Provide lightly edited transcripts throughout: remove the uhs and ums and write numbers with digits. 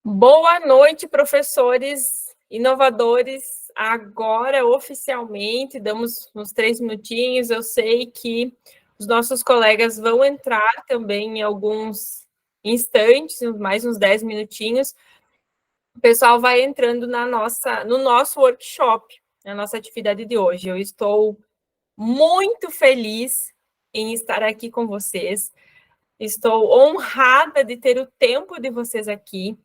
Boa noite, professores inovadores. Agora, oficialmente, damos uns 3 minutinhos. Eu sei que os nossos colegas vão entrar também em alguns instantes, mais uns 10 minutinhos. O pessoal vai entrando no nosso workshop, na nossa atividade de hoje. Eu estou muito feliz em estar aqui com vocês. Estou honrada de ter o tempo de vocês aqui.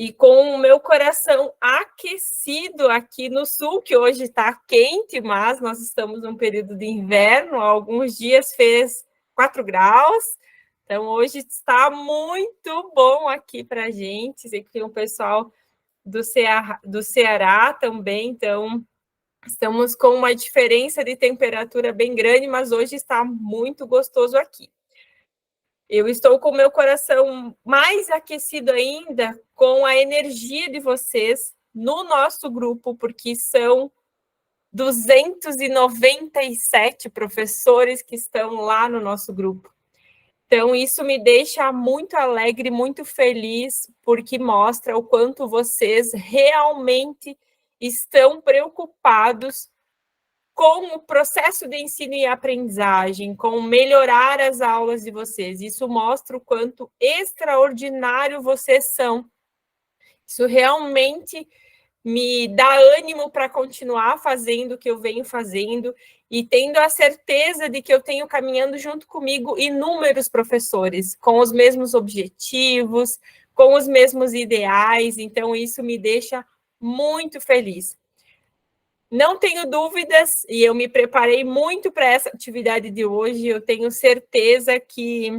E com o meu coração aquecido aqui no sul, que hoje está quente, mas nós estamos num período de inverno, há alguns dias fez 4 graus, então hoje está muito bom aqui para a gente. Sei que tem um pessoal do Ceará também, então estamos com uma diferença de temperatura bem grande, mas hoje está muito gostoso aqui. Eu estou com o meu coração mais aquecido ainda com a energia de vocês no nosso grupo, porque são 297 professores que estão lá no nosso grupo. Então, isso me deixa muito alegre, muito feliz, porque mostra o quanto vocês realmente estão preocupados com o processo de ensino e aprendizagem, com melhorar as aulas de vocês. Isso mostra o quanto extraordinário vocês são. Isso realmente me dá ânimo para continuar fazendo o que eu venho fazendo e tendo a certeza de que eu tenho caminhando junto comigo inúmeros professores, com os mesmos objetivos, com os mesmos ideais. Então, isso me deixa muito feliz. Não tenho dúvidas, e eu me preparei muito para essa atividade de hoje. Eu tenho certeza que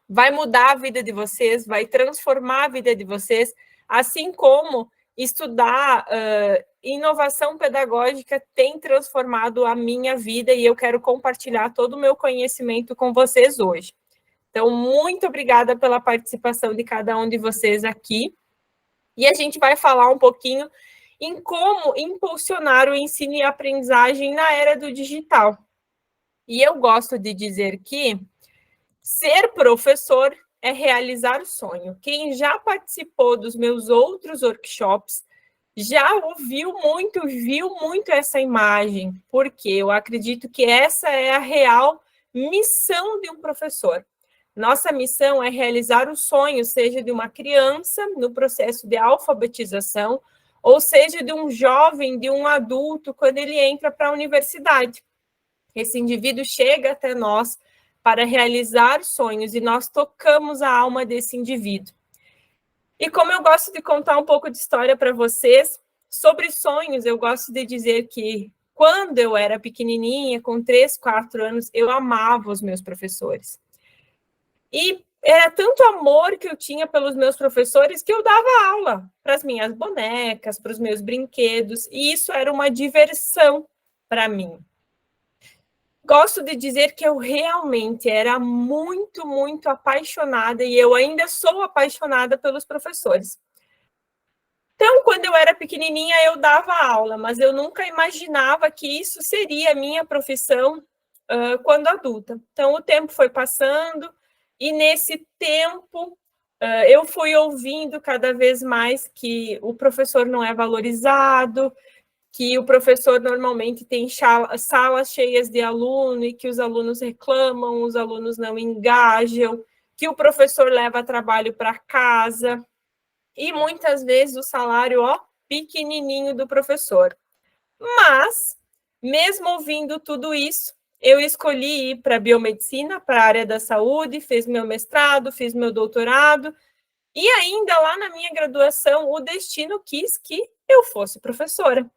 vai mudar a vida de vocês, vai transformar a vida de vocês, assim como estudar inovação pedagógica tem transformado a minha vida, e eu quero compartilhar todo o meu conhecimento com vocês hoje. Então, muito obrigada pela participação de cada um de vocês aqui. E a gente vai falar um pouquinho em como impulsionar o ensino e aprendizagem na era do digital. E eu gosto de dizer que ser professor é realizar o sonho. Quem já participou dos meus outros workshops já ouviu muito, viu muito essa imagem, porque eu acredito que essa é a real missão de um professor. Nossa missão é realizar o sonho, seja de uma criança no processo de alfabetização, ou seja, de um jovem, de um adulto, quando ele entra para a universidade. Esse indivíduo chega até nós para realizar sonhos e nós tocamos a alma desse indivíduo. E como eu gosto de contar um pouco de história para vocês, sobre sonhos, eu gosto de dizer que quando eu era pequenininha, com 3, 4 anos, eu amava os meus professores. E era tanto amor que eu tinha pelos meus professores que eu dava aula para as minhas bonecas, para os meus brinquedos, e isso era uma diversão para mim. Gosto de dizer que eu realmente era muito, muito apaixonada, e eu ainda sou apaixonada pelos professores. Então, quando eu era pequenininha, eu dava aula, mas eu nunca imaginava que isso seria a minha profissão quando adulta. Então, o tempo foi passando, e nesse tempo eu fui ouvindo cada vez mais que o professor não é valorizado, que o professor normalmente tem salas cheias de aluno e que os alunos reclamam, os alunos não engajam, que o professor leva trabalho para casa, e muitas vezes o salário, pequenininho do professor. Mas, mesmo ouvindo tudo isso, eu escolhi ir para a biomedicina, para a área da saúde, fiz meu mestrado, fiz meu doutorado, e ainda lá na minha graduação, o destino quis que eu fosse professora.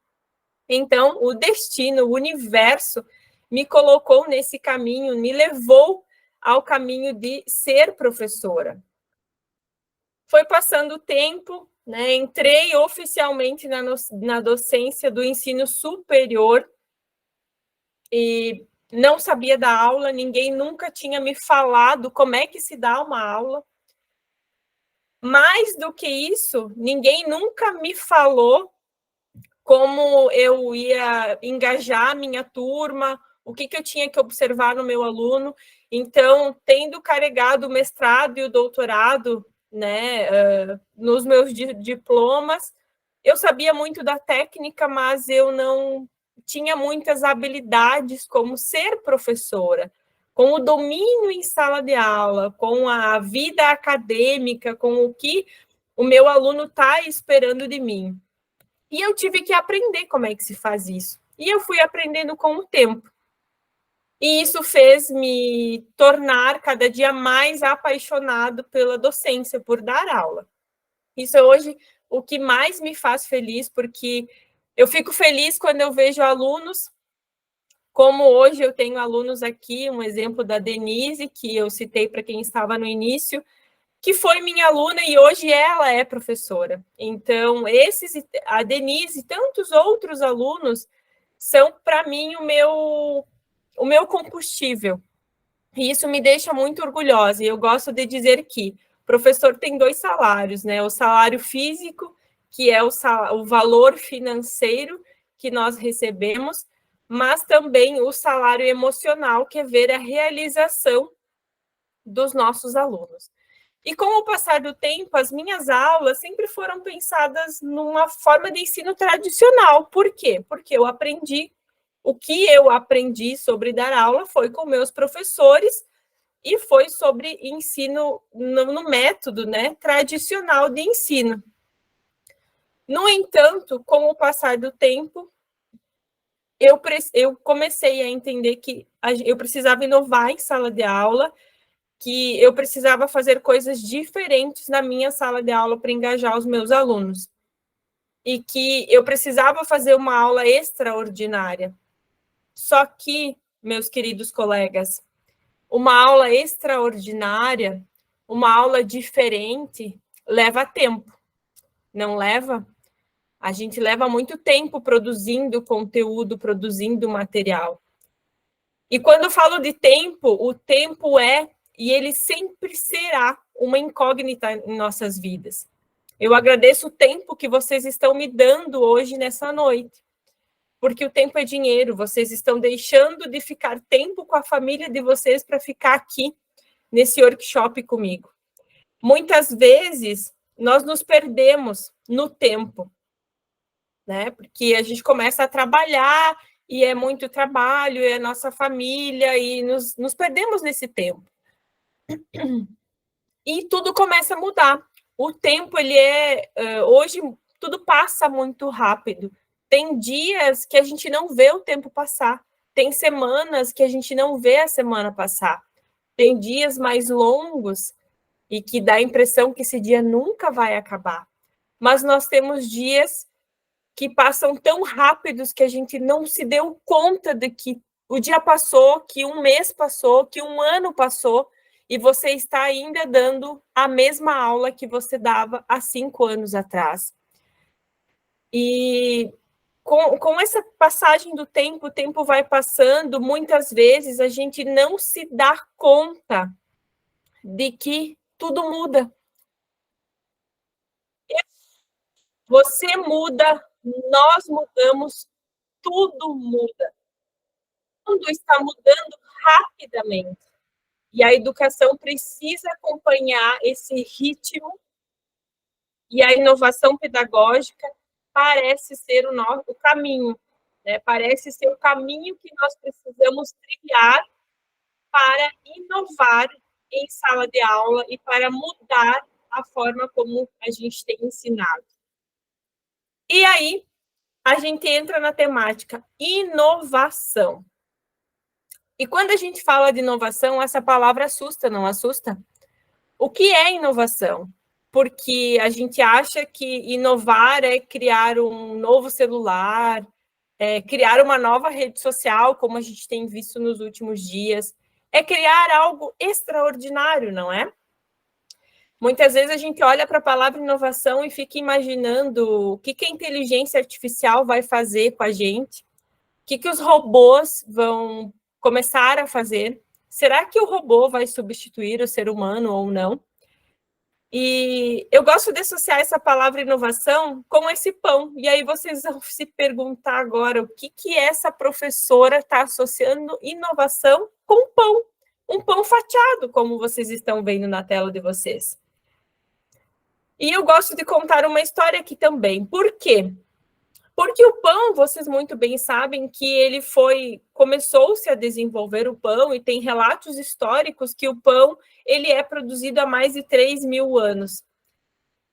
Então, o destino, o universo, me colocou nesse caminho, me levou ao caminho de ser professora. Foi passando o tempo, né? Entrei oficialmente na docência do ensino superior e não sabia dar aula, ninguém nunca tinha me falado como é que se dá uma aula. Mais do que isso, ninguém nunca me falou como eu ia engajar a minha turma, o que eu tinha que observar no meu aluno. Então, tendo carregado o mestrado e o doutorado né? Nos meus diplomas, eu sabia muito da técnica, mas eu não tinha muitas habilidades como ser professora, com o domínio em sala de aula, com a vida acadêmica, com o que o meu aluno está esperando de mim. E eu tive que aprender como é que se faz isso. E eu fui aprendendo com o tempo. E isso fez me tornar cada dia mais apaixonado pela docência, por dar aula. Isso é hoje o que mais me faz feliz, porque eu fico feliz quando eu vejo alunos, como hoje eu tenho alunos aqui, um exemplo da Denise, que eu citei para quem estava no início, que foi minha aluna e hoje ela é professora. Então, a Denise e tantos outros alunos são, para mim, o meu combustível. E isso me deixa muito orgulhosa. E eu gosto de dizer que o professor tem dois salários, né? O salário físico, que é o valor financeiro que nós recebemos, mas também o salário emocional, que é ver a realização dos nossos alunos. E com o passar do tempo, as minhas aulas sempre foram pensadas numa forma de ensino tradicional. Por quê? Porque eu aprendi, o que eu aprendi sobre dar aula foi com meus professores e foi sobre ensino no método, né, tradicional de ensino. No entanto, com o passar do tempo, eu comecei a entender que eu precisava inovar em sala de aula, que eu precisava fazer coisas diferentes na minha sala de aula para engajar os meus alunos. E que eu precisava fazer uma aula extraordinária. Só que, meus queridos colegas, uma aula extraordinária, uma aula diferente, leva tempo. Não leva? A gente leva muito tempo produzindo conteúdo, produzindo material. E quando eu falo de tempo, o tempo é, e ele sempre será, uma incógnita em nossas vidas. Eu agradeço o tempo que vocês estão me dando hoje nessa noite, porque o tempo é dinheiro, vocês estão deixando de ficar tempo com a família de vocês para ficar aqui nesse workshop comigo. Muitas vezes, nós nos perdemos no tempo, né? Porque a gente começa a trabalhar e é muito trabalho, é nossa família e nos perdemos nesse tempo. E tudo começa a mudar. O tempo, ele hoje, tudo passa muito rápido. Tem dias que a gente não vê o tempo passar. Tem semanas que a gente não vê a semana passar. Tem dias mais longos e que dá a impressão que esse dia nunca vai acabar. Mas nós temos dias que passam tão rápidos que a gente não se deu conta de que o dia passou, que um mês passou, que um ano passou, e você está ainda dando a mesma aula que você dava há 5 anos atrás. E com essa passagem do tempo, o tempo vai passando, muitas vezes a gente não se dá conta de que tudo muda. Você muda, nós mudamos, tudo muda. Tudo está mudando rapidamente. E a educação precisa acompanhar esse ritmo, e a inovação pedagógica parece ser o caminho, né? Parece ser o caminho que nós precisamos trilhar para inovar em sala de aula e para mudar a forma como a gente tem ensinado. E aí, a gente entra na temática inovação. E quando a gente fala de inovação, essa palavra assusta, não assusta? O que é inovação? Porque a gente acha que inovar é criar um novo celular, criar uma nova rede social, como a gente tem visto nos últimos dias, é criar algo extraordinário, não é? Muitas vezes a gente olha para a palavra inovação e fica imaginando o que a inteligência artificial vai fazer com a gente, o que os robôs vão começar a fazer. Será que o robô vai substituir o ser humano ou não? E eu gosto de associar essa palavra inovação com esse pão. E aí vocês vão se perguntar agora o que essa professora está associando inovação com pão. Um pão fatiado, como vocês estão vendo na tela de vocês. E eu gosto de contar uma história aqui também. Por quê? Porque o pão, vocês muito bem sabem que ele começou-se a desenvolver o pão, e tem relatos históricos que o pão ele é produzido há mais de 3.000 anos.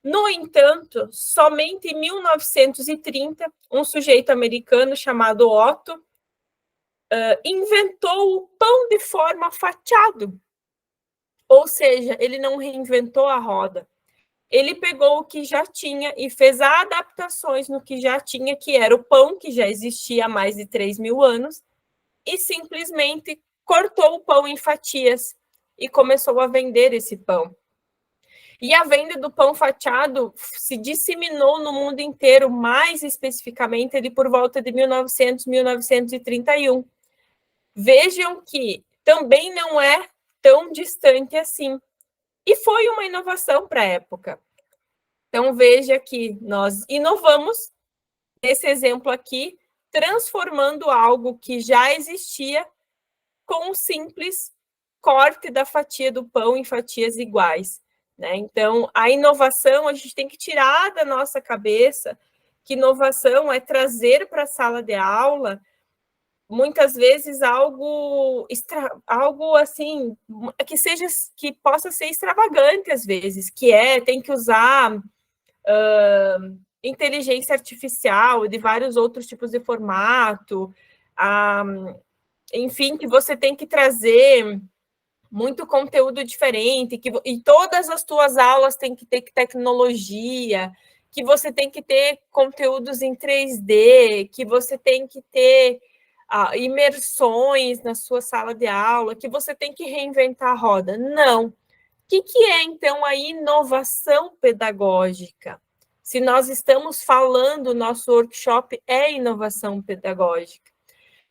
No entanto, somente em 1930, um sujeito americano chamado Otto inventou o pão de forma fatiado. Ou seja, ele não reinventou a roda. Ele pegou o que já tinha e fez adaptações no que já tinha, que era o pão, que já existia há mais de 3.000 anos, e simplesmente cortou o pão em fatias e começou a vender esse pão. E a venda do pão fatiado se disseminou no mundo inteiro, mais especificamente ali por volta de 1900, 1931. Vejam que também não é tão distante assim. E foi uma inovação para a época. Então, veja que nós inovamos, nesse exemplo aqui, transformando algo que já existia com um simples corte da fatia do pão em fatias iguais. Né? Então, a inovação, a gente tem que tirar da nossa cabeça que inovação é trazer para a sala de aula, muitas vezes, algo assim, que possa ser extravagante às vezes, tem que usar inteligência artificial, de vários outros tipos de formato, enfim, que você tem que trazer muito conteúdo diferente, e todas as tuas aulas têm que ter tecnologia, que você tem que ter conteúdos em 3D, que você tem que ter imersões na sua sala de aula, que você tem que reinventar a roda. Não. O que é, então, a inovação pedagógica? Se nós estamos falando, nosso workshop é inovação pedagógica.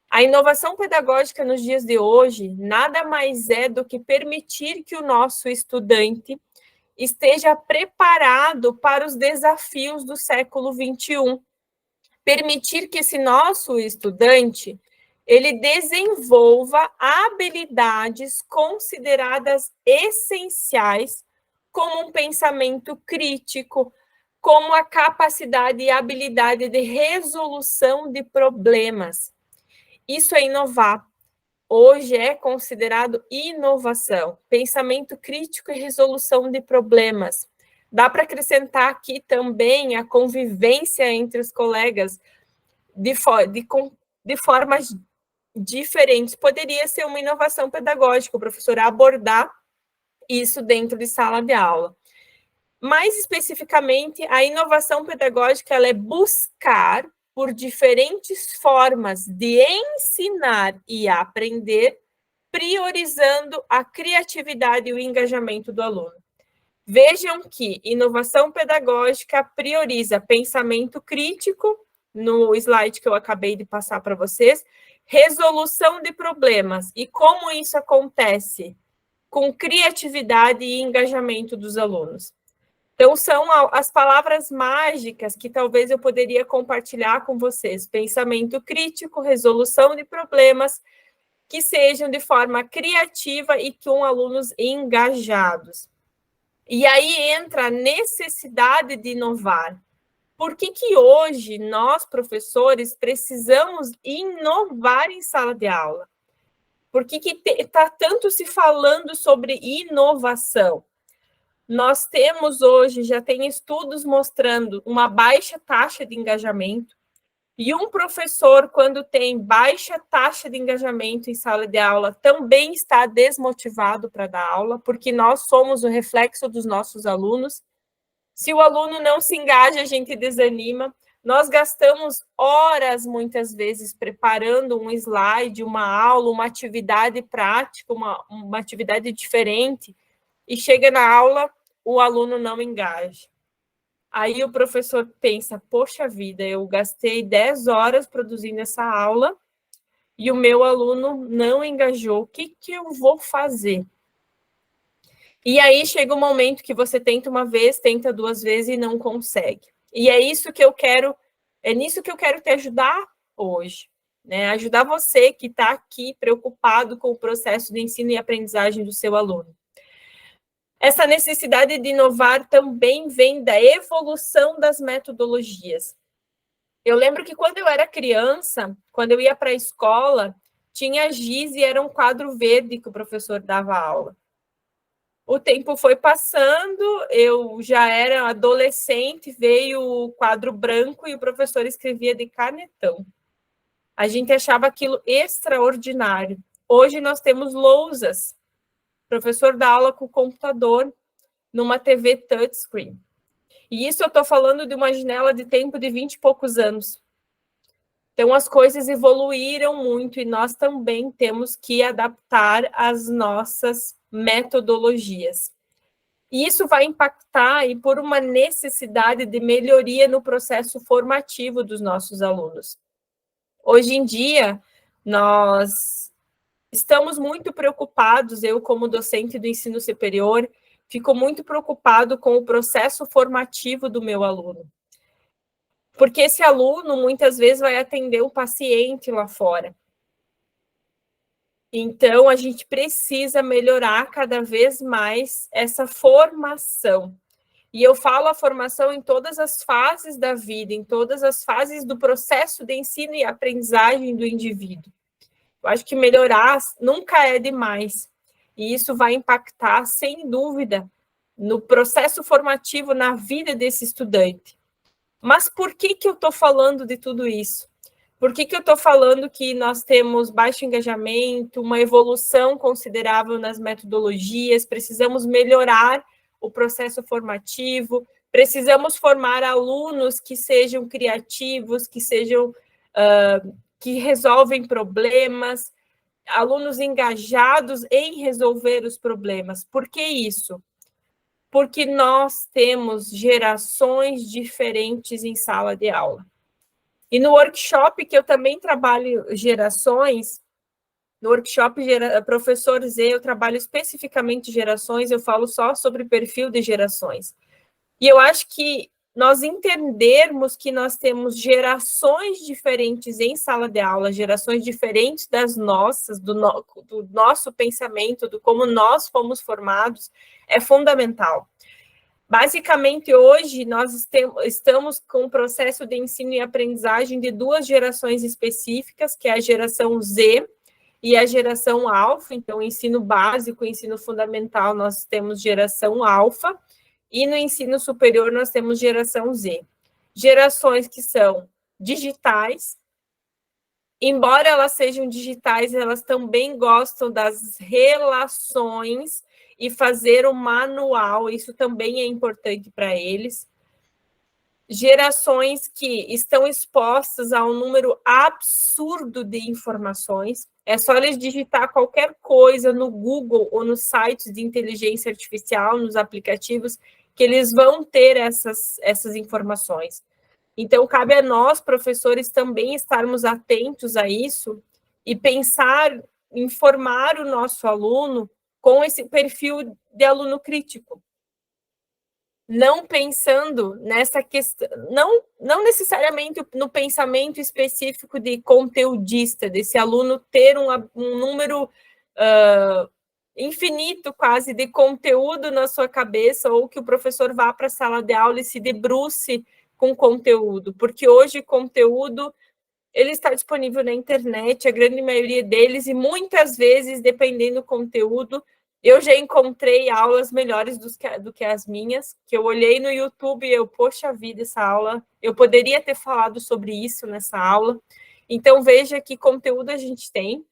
A inovação pedagógica nos dias de hoje nada mais é do que permitir que o nosso estudante esteja preparado para os desafios do século XXI. Permitir que esse nosso estudante ele desenvolva habilidades consideradas essenciais, como um pensamento crítico, como a capacidade e habilidade de resolução de problemas. Isso é inovar. Hoje é considerado inovação, pensamento crítico e resolução de problemas. Dá para acrescentar aqui também a convivência entre os colegas de formas diferentes. Poderia ser uma inovação pedagógica, o professor abordar isso dentro de sala de aula. Mais especificamente, a inovação pedagógica ela é buscar por diferentes formas de ensinar e aprender, priorizando a criatividade e o engajamento do aluno. Vejam que inovação pedagógica prioriza pensamento crítico, no slide que eu acabei de passar para vocês, resolução de problemas. E como isso acontece? Com criatividade e engajamento dos alunos. Então, são as palavras mágicas que talvez eu poderia compartilhar com vocês. Pensamento crítico, resolução de problemas, que sejam de forma criativa e com alunos engajados. E aí entra a necessidade de inovar. Por que hoje nós, professores, precisamos inovar em sala de aula? Por que está tanto se falando sobre inovação? Nós temos hoje, já tem estudos mostrando uma baixa taxa de engajamento, e um professor, quando tem baixa taxa de engajamento em sala de aula, também está desmotivado para dar aula, porque nós somos o reflexo dos nossos alunos. Se o aluno não se engaja, a gente desanima. Nós gastamos horas, muitas vezes, preparando um slide, uma aula, uma atividade prática, uma atividade diferente, e chega na aula, o aluno não engaja. Aí o professor pensa, poxa vida, eu gastei 10 horas produzindo essa aula e o meu aluno não engajou, o que eu vou fazer? E aí chega um momento que você tenta uma vez, tenta duas vezes e não consegue. E é nisso que eu quero te ajudar hoje, né? Ajudar você que está aqui preocupado com o processo de ensino e aprendizagem do seu aluno. Essa necessidade de inovar também vem da evolução das metodologias. Eu lembro que quando eu era criança, quando eu ia para a escola, tinha giz e era um quadro verde que o professor dava aula. O tempo foi passando, eu já era adolescente, veio o quadro branco e o professor escrevia de canetão. A gente achava aquilo extraordinário. Hoje nós temos lousas. O professor dá aula com o computador numa TV touchscreen. E isso eu estou falando de uma janela de tempo de 20 e poucos anos. Então, as coisas evoluíram muito e nós também temos que adaptar as nossas metodologias. E isso vai impactar e por uma necessidade de melhoria no processo formativo dos nossos alunos. Hoje em dia, nós estamos muito preocupados, eu como docente do ensino superior, fico muito preocupado com o processo formativo do meu aluno. Porque esse aluno, muitas vezes, vai atender um paciente lá fora. Então, a gente precisa melhorar cada vez mais essa formação. E eu falo a formação em todas as fases da vida, em todas as fases do processo de ensino e aprendizagem do indivíduo. Eu acho que melhorar nunca é demais. E isso vai impactar, sem dúvida, no processo formativo, na vida desse estudante. Mas por que eu estou falando de tudo isso? Por que eu estou falando que nós temos baixo engajamento, uma evolução considerável nas metodologias, precisamos melhorar o processo formativo, precisamos formar alunos que sejam criativos, que sejam que resolvem problemas, alunos engajados em resolver os problemas. Por que isso? Porque nós temos gerações diferentes em sala de aula. E no workshop, que eu também trabalho gerações, no workshop Professor Z, eu trabalho especificamente gerações, eu falo só sobre perfil de gerações. E eu acho que nós entendermos que nós temos gerações diferentes em sala de aula, gerações diferentes das nossas, do nosso pensamento, do como nós fomos formados, é fundamental. Basicamente, hoje, nós estamos com um processo de ensino e aprendizagem de duas gerações específicas, que é a geração Z e a geração alfa. Então, ensino básico, ensino fundamental, nós temos geração alfa, e no ensino superior nós temos geração Z. Gerações que são digitais, embora elas sejam digitais, elas também gostam das relações e fazer um manual, isso também é importante para eles. Gerações que estão expostas a um número absurdo de informações, é só eles digitar qualquer coisa no Google ou nos sites de inteligência artificial, nos aplicativos, que eles vão ter essas informações. Então, cabe a nós, professores, também estarmos atentos a isso e pensar em formar o nosso aluno com esse perfil de aluno crítico. Não pensando nessa questão, não necessariamente no pensamento específico de conteudista, desse aluno ter um número infinito quase de conteúdo na sua cabeça, ou que o professor vá para a sala de aula e se debruce com conteúdo, porque hoje conteúdo ele está disponível na internet, a grande maioria deles, e muitas vezes, dependendo do conteúdo, eu já encontrei aulas melhores do que as minhas, que eu olhei no YouTube e eu, poxa vida, essa aula, eu poderia ter falado sobre isso nessa aula. Então, veja que conteúdo a gente tem.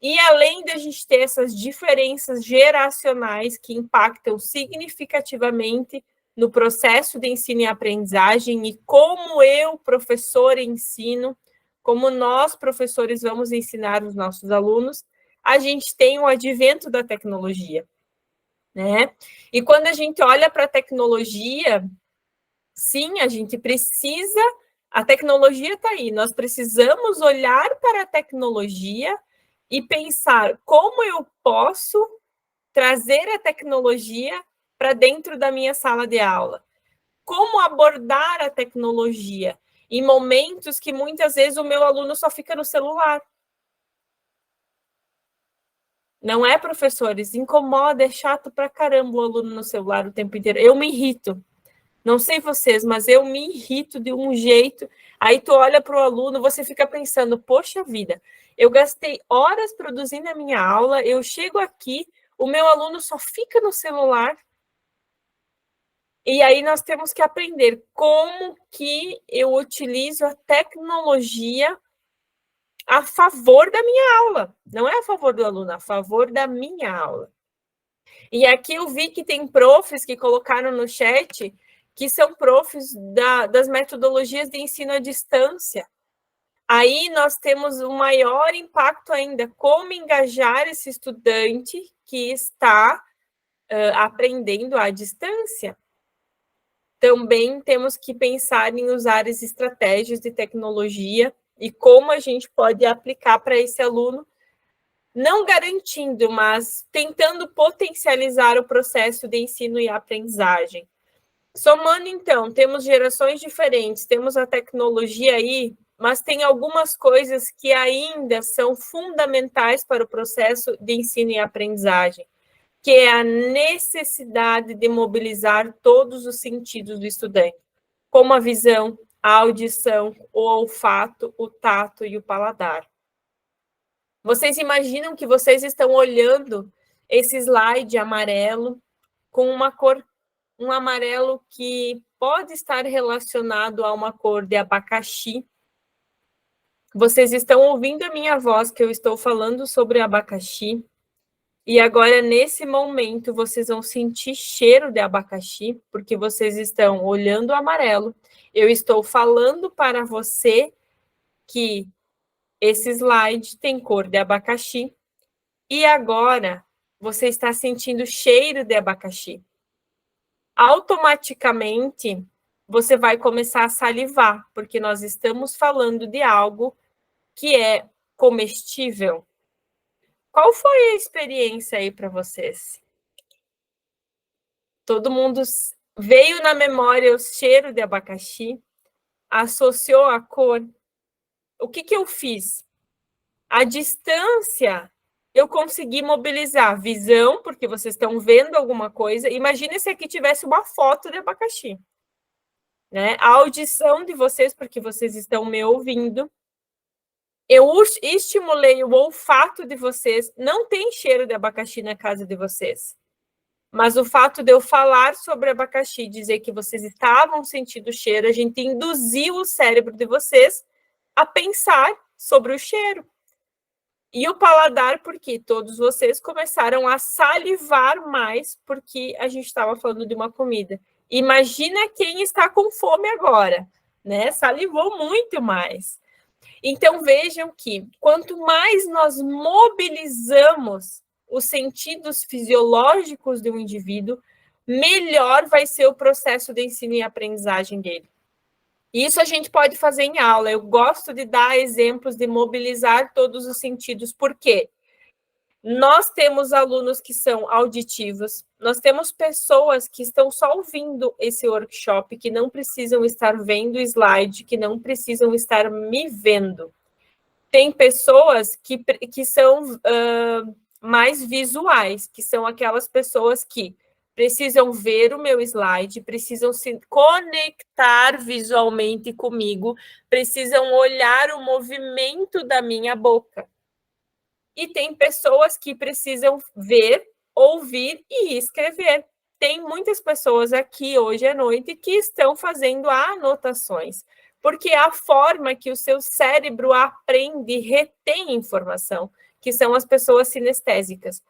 E além de a gente ter essas diferenças geracionais que impactam significativamente no processo de ensino e aprendizagem e como eu, professor, ensino, como nós, professores, vamos ensinar os nossos alunos, a gente tem o advento da tecnologia, né? E quando a gente olha para a tecnologia, sim, a gente precisa, a tecnologia está aí, nós precisamos olhar para a tecnologia e pensar como eu posso trazer a tecnologia para dentro da minha sala de aula. Como abordar a tecnologia em momentos que muitas vezes o meu aluno só fica no celular. Não é, professores? Incomoda, é chato pra caramba o aluno no celular o tempo inteiro. Eu me irrito. Não sei vocês, mas eu me irrito de um jeito. Aí tu olha para o aluno, você fica pensando, poxa vida, eu gastei horas produzindo a minha aula, eu chego aqui, o meu aluno só fica no celular. E aí nós temos que aprender como que eu utilizo a tecnologia a favor da minha aula. Não é a favor do aluno, a favor da minha aula. E aqui eu vi que tem profs que colocaram no chat que são profs das metodologias de ensino à distância. Aí nós temos um maior impacto ainda, como engajar esse estudante que está aprendendo à distância. Também temos que pensar em usar as estratégias de tecnologia e como a gente pode aplicar para esse aluno, não garantindo, mas tentando potencializar o processo de ensino e aprendizagem. Somando, então, temos gerações diferentes, temos a tecnologia aí, mas tem algumas coisas que ainda são fundamentais para o processo de ensino e aprendizagem, que é a necessidade de mobilizar todos os sentidos do estudante, como a visão, a audição, o olfato, o tato e o paladar. Vocês imaginam que vocês estão olhando esse slide amarelo com uma cor, um amarelo que pode estar relacionado a uma cor de abacaxi. Vocês estão ouvindo a minha voz que eu estou falando sobre abacaxi. E agora, nesse momento, vocês vão sentir cheiro de abacaxi, porque vocês estão olhando o amarelo. Eu estou falando para você que esse slide tem cor de abacaxi. E agora, você está sentindo cheiro de abacaxi. Automaticamente, você vai começar a salivar, porque nós estamos falando de algo que é comestível. Qual foi a experiência aí para vocês? Todo mundo veio na memória o cheiro de abacaxi, associou a cor. O que eu fiz? A distância, eu consegui mobilizar visão, porque vocês estão vendo alguma coisa. Imagina se aqui tivesse uma foto de abacaxi. Né? A audição de vocês, porque vocês estão me ouvindo. Eu estimulei o olfato de vocês. Não tem cheiro de abacaxi na casa de vocês. Mas o fato de eu falar sobre abacaxi, dizer que vocês estavam sentindo o cheiro, a gente induziu o cérebro de vocês a pensar sobre o cheiro. E o paladar, porque todos vocês começaram a salivar mais, porque a gente estava falando de uma comida. Imagina quem está com fome agora, né? Salivou muito mais. Então, vejam que quanto mais nós mobilizamos os sentidos fisiológicos de um indivíduo, melhor vai ser o processo de ensino e aprendizagem dele. Isso a gente pode fazer em aula. Eu gosto de dar exemplos de mobilizar todos os sentidos. Por quê? Nós temos alunos que são auditivos, nós temos pessoas que estão só ouvindo esse workshop, que não precisam estar vendo o slide, que não precisam estar me vendo. Tem pessoas que são mais visuais, que são aquelas pessoas que precisam ver o meu slide, precisam se conectar visualmente comigo, precisam olhar o movimento da minha boca. E tem pessoas que precisam ver, ouvir e escrever. Tem muitas pessoas aqui hoje à noite que estão fazendo anotações, porque é a forma que o seu cérebro aprende e retém informação, que são as pessoas sinestésicas.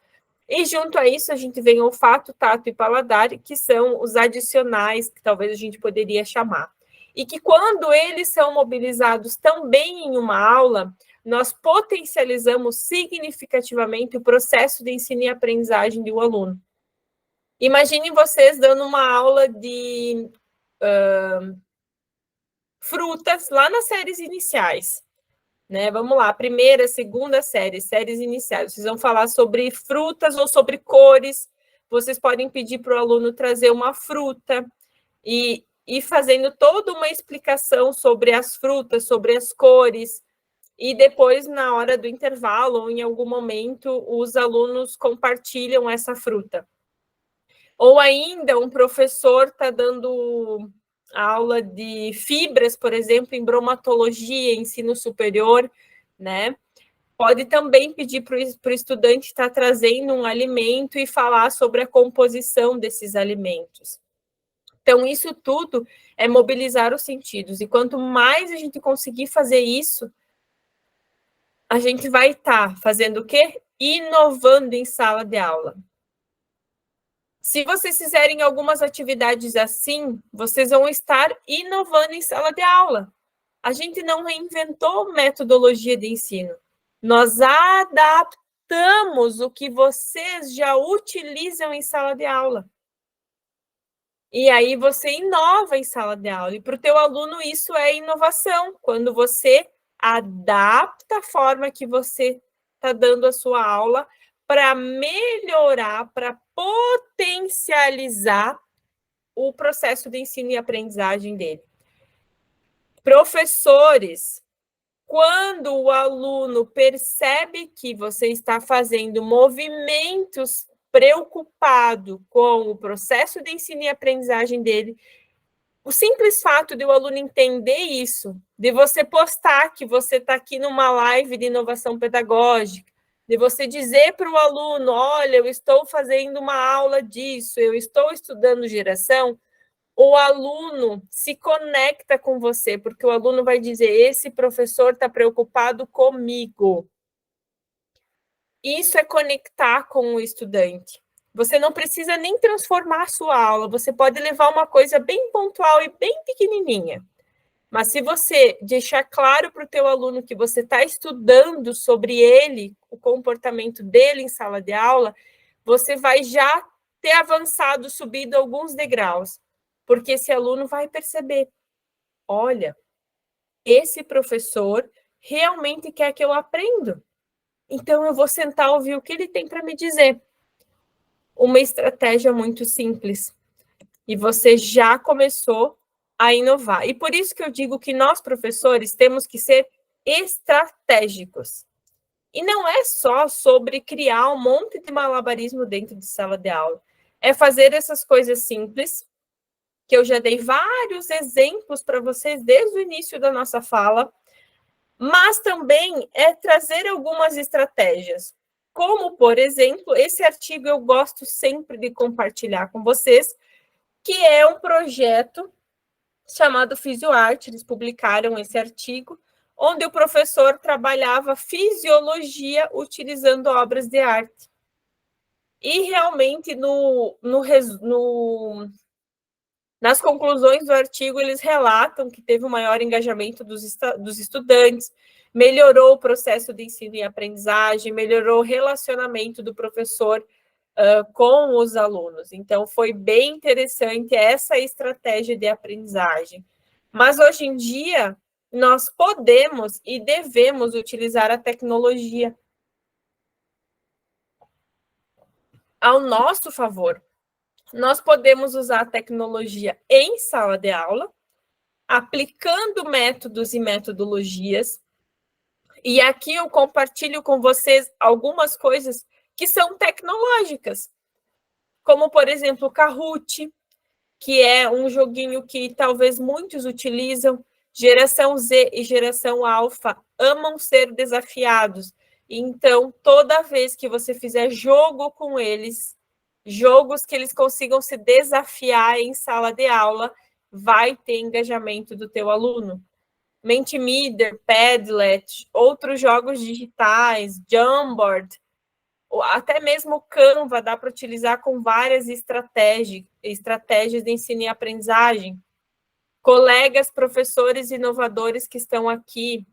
E junto a isso, a gente vem olfato, tato e paladar, que são os adicionais, que talvez a gente poderia chamar. E que quando eles são mobilizados também em uma aula, nós potencializamos significativamente o processo de ensino e aprendizagem de um aluno. Imaginem vocês dando uma aula de frutas lá nas séries iniciais. Né? Vamos lá, primeira, segunda série, séries iniciais. Vocês vão falar sobre frutas ou sobre cores. Vocês podem pedir para o aluno trazer uma fruta e fazendo toda uma explicação sobre as frutas, sobre as cores. e depois, na hora do intervalo, ou em algum momento, os alunos compartilham essa fruta. Ou ainda, um professor está dando aula de fibras, por exemplo, em bromatologia, ensino superior, né? Pode também pedir para o estudante estar trazendo um alimento e falar sobre a composição desses alimentos. Então, isso tudo é mobilizar os sentidos. E quanto mais a gente conseguir fazer isso, a gente vai estar fazendo o quê? Inovando em sala de aula. Se vocês fizerem algumas atividades assim, vocês vão estar inovando em sala de aula. A gente não reinventou metodologia de ensino. Nós adaptamos o que vocês já utilizam em sala de aula. E aí você inova em sala de aula. E para o teu aluno isso é inovação. Quando você adapta a forma que você está dando a sua aula para melhorar, para potencializar o processo de ensino e aprendizagem dele. Professores, quando o aluno percebe que você está fazendo movimentos preocupado com o processo de ensino e aprendizagem dele, o simples fato de o aluno entender isso, de você postar que você está aqui numa live de inovação pedagógica, de você dizer para o aluno, olha, eu estou fazendo uma aula disso, eu estou estudando geração, o aluno se conecta com você, porque o aluno vai dizer, esse professor está preocupado comigo. Isso é conectar com o estudante. Você não precisa nem transformar a sua aula, você pode levar uma coisa bem pontual e bem pequenininha. Mas se você deixar claro para o teu aluno que você está estudando sobre ele, o comportamento dele em sala de aula, você vai já ter avançado, subido alguns degraus. Porque esse aluno vai perceber, olha, esse professor realmente quer que eu aprenda. Então, eu vou sentar e ouvir o que ele tem para me dizer. Uma estratégia muito simples. E você já começou a inovar. E por isso que eu digo que nós, professores, temos que ser estratégicos. E não é só sobre criar um monte de malabarismo dentro de sala de aula. É fazer essas coisas simples, que eu já dei vários exemplos para vocês desde o início da nossa fala, mas também é trazer algumas estratégias. Como, por exemplo, esse artigo eu gosto sempre de compartilhar com vocês, que é um projeto chamado Fisioarte. Eles publicaram esse artigo, onde o professor trabalhava fisiologia utilizando obras de arte. E realmente, nas conclusões do artigo, eles relatam que teve um maior engajamento dos estudantes, melhorou o processo de ensino e aprendizagem, melhorou o relacionamento do professor com os alunos. Então, foi bem interessante essa estratégia de aprendizagem. Mas, hoje em dia, nós podemos e devemos utilizar a tecnologia ao nosso favor. Nós podemos usar a tecnologia em sala de aula, aplicando métodos e metodologias. E aqui eu compartilho com vocês algumas coisas que são tecnológicas, como, por exemplo, o Kahoot, que é um joguinho que talvez muitos utilizam. Geração Z e geração Alfa amam ser desafiados. Então, toda vez que você fizer jogo com eles, jogos que eles consigam se desafiar em sala de aula, vai ter engajamento do teu aluno. Mentimeter, Padlet, outros jogos digitais, Jamboard, até mesmo o Canva dá para utilizar com várias estratégias de ensino e aprendizagem. Colegas, professores inovadores que estão aqui